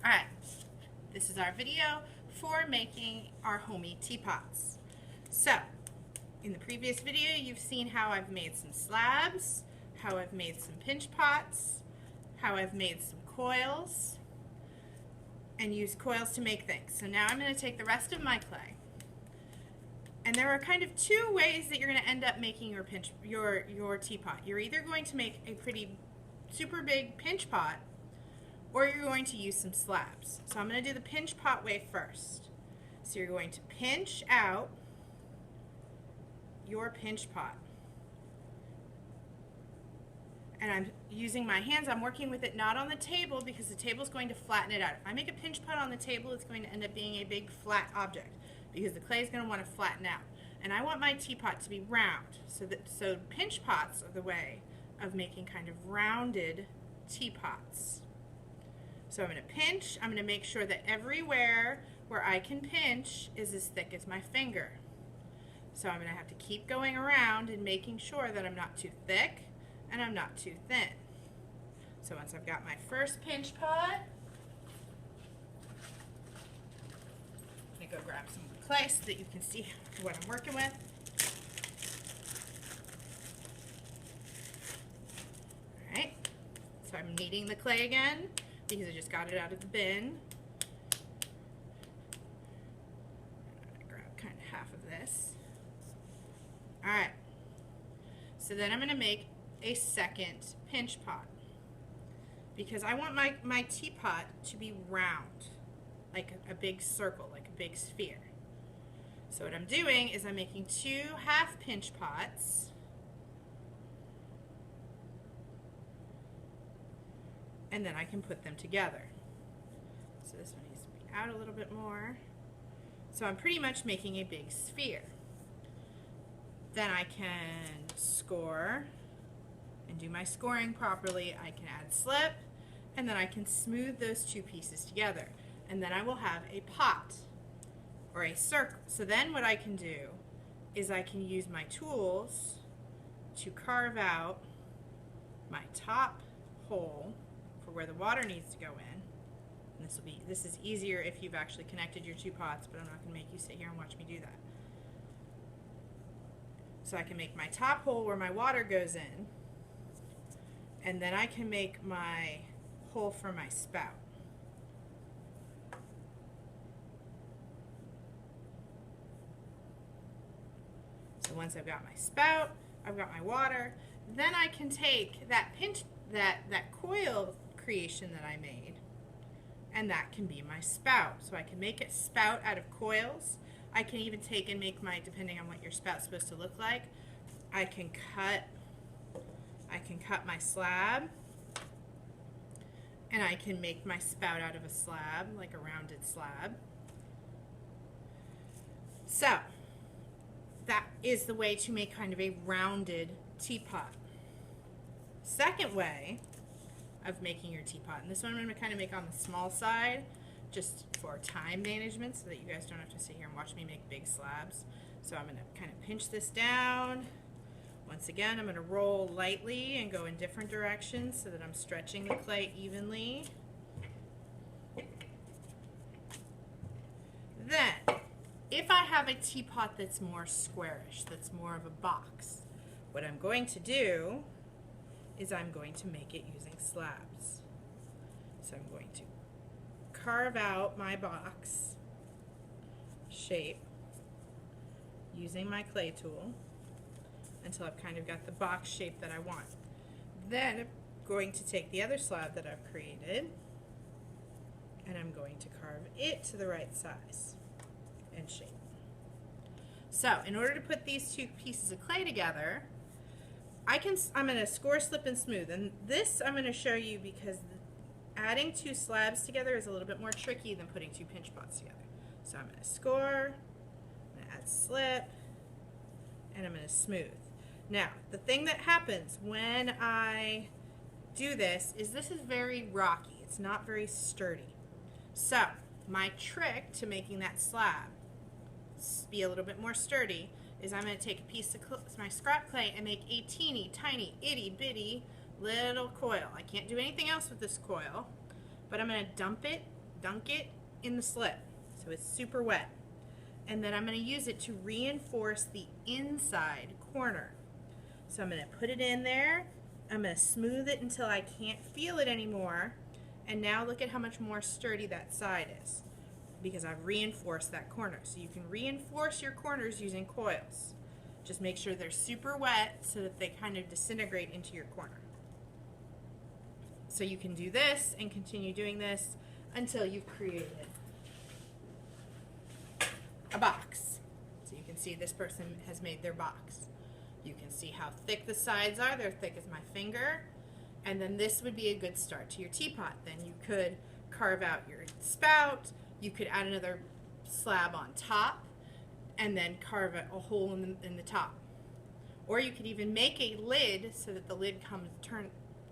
Alright, this is our video for making our homey teapots. So, in the previous video you've seen how I've made some slabs, how I've made some pinch pots, how I've made some coils, and used coils to make things. So now I'm going to take the rest of my clay, and there are kind of two ways that you're going to end up making your teapot. You're either going to make a pretty super big pinch pot, or you're going to use some slabs. So I'm going to do the pinch pot way first. So you're going to pinch out your pinch pot. And I'm using my hands. I'm working with it not on the table because the table is going to flatten it out. If I make a pinch pot on the table, it's going to end up being a big flat object because the clay is going to want to flatten out. And I want my teapot to be round. So pinch pots are the way of making kind of rounded teapots. So I'm going to pinch. I'm going to make sure that everywhere where I can pinch is as thick as my finger. So I'm going to have to keep going around and making sure that I'm not too thick and I'm not too thin. So once I've got my first pinch pot, I'm going to go grab some clay so that you can see what I'm working with. Alright, so I'm kneading the clay again because I just got it out of the bin. I grab kind of half of this. Alright, so then I'm going to make a second pinch pot because I want my teapot to be round, like a big circle, like a big sphere. So what I'm doing is I'm making two half pinch pots, and then I can put them together. So this one needs to be out a little bit more. So I'm pretty much making a big sphere. Then I can score and do my scoring properly. I can add slip, and then I can smooth those two pieces together. And then I will have a pot or a circle. So then what I can do is I can use my tools to carve out my top hole for where the water needs to go in. And this is easier if you've actually connected your two pots, but I'm not going to make you sit here and watch me do that. So I can make my top hole where my water goes in, and then I can make my hole for my spout. So once I've got my spout, I've got my water, then I can take that coil creation that I made, and that can be my spout. So I can make it spout out of coils. I can even take and make my, depending on what your spout's supposed to look like, I can cut my slab, and I can make my spout out of a slab, like a rounded slab. So that is the way to make kind of a rounded teapot. Second way of making your teapot, and this one I'm going to kind of make on the small side just for time management so that you guys don't have to sit here and watch me make big slabs. So I'm going to kind of pinch this down. Once again, I'm going to roll lightly and go in different directions so that I'm stretching the clay evenly. Then, if I have a teapot that's more squarish, that's more of a box, what I'm going to do is I'm going to make it using slabs. So I'm going to carve out my box shape using my clay tool until I've kind of got the box shape that I want. Then I'm going to take the other slab that I've created, and I'm going to carve it to the right size and shape. So in order to put these two pieces of clay together, I'm going to score, slip, and smooth. And this I'm going to show you because adding two slabs together is a little bit more tricky than putting two pinch pots together. So I'm going to score, I'm going to add slip, and I'm going to smooth. Now, the thing that happens when I do this is very rocky. It's not very sturdy. So my trick to making that slab be a little bit more sturdy is I'm going to take a piece of my scrap clay and make a teeny tiny itty bitty little coil. I can't do anything else with this coil, but I'm going to dump it dunk it in the slip so it's super wet. And then I'm going to use it to reinforce the inside corner. So I'm going to put it in there. I'm going to smooth it until I can't feel it anymore. And now look at how much more sturdy that side is because I've reinforced that corner. So you can reinforce your corners using coils. Just make sure they're super wet so that they kind of disintegrate into your corner. So you can do this and continue doing this until you've created a box. So you can see this person has made their box. You can see how thick the sides are. They're thick as my finger. And then this would be a good start to your teapot. Then you could carve out your spout. You could add another slab on top and then carve a hole in the top. Or you could even make a lid so that the lid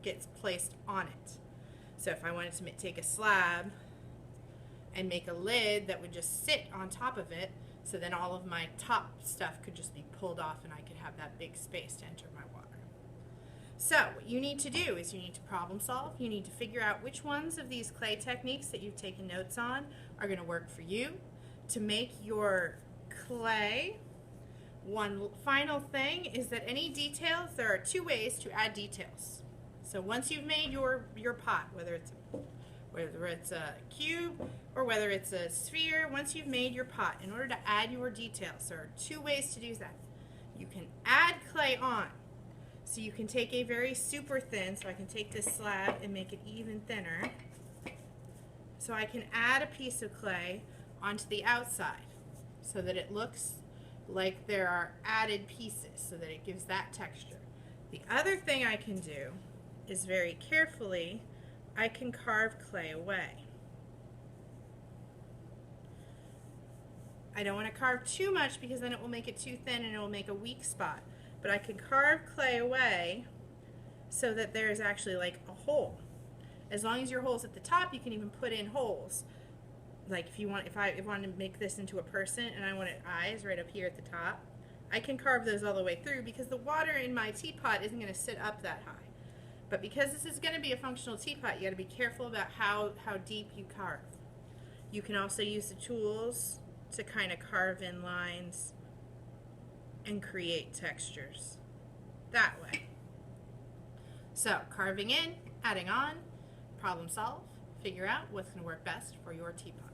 gets placed on it. So if I wanted to take a slab and make a lid that would just sit on top of it, so then all of my top stuff could just be pulled off and I could have that big space to enter my water. So what you need to do is you need to problem solve. You need to figure out which ones of these clay techniques that you've taken notes on are going to work for you to make your clay. One final thing is that any details, there are two ways to add details. So once you've made your pot, whether it's a cube or whether it's a sphere, once you've made your pot, in order to add your details, there are two ways to do that. You can add clay on. So you can take a very super thin, so I can take this slab and make it even thinner. So I can add a piece of clay onto the outside so that it looks like there are added pieces, so that it gives that texture. The other thing I can do is very carefully, I can carve clay away. I don't want to carve too much because then it will make it too thin and it will make a weak spot. But I can carve clay away so that there's actually like a hole. As long as your hole's at the top, you can even put in holes. Like if I wanted to make this into a person and I wanted eyes right up here at the top, I can carve those all the way through because the water in my teapot isn't going to sit up that high. But because this is going to be a functional teapot, you got to be careful about how deep you carve. You can also use the tools to kind of carve in lines and create textures that way. So carving in, adding on, problem solve, figure out what's going to work best for your teapot.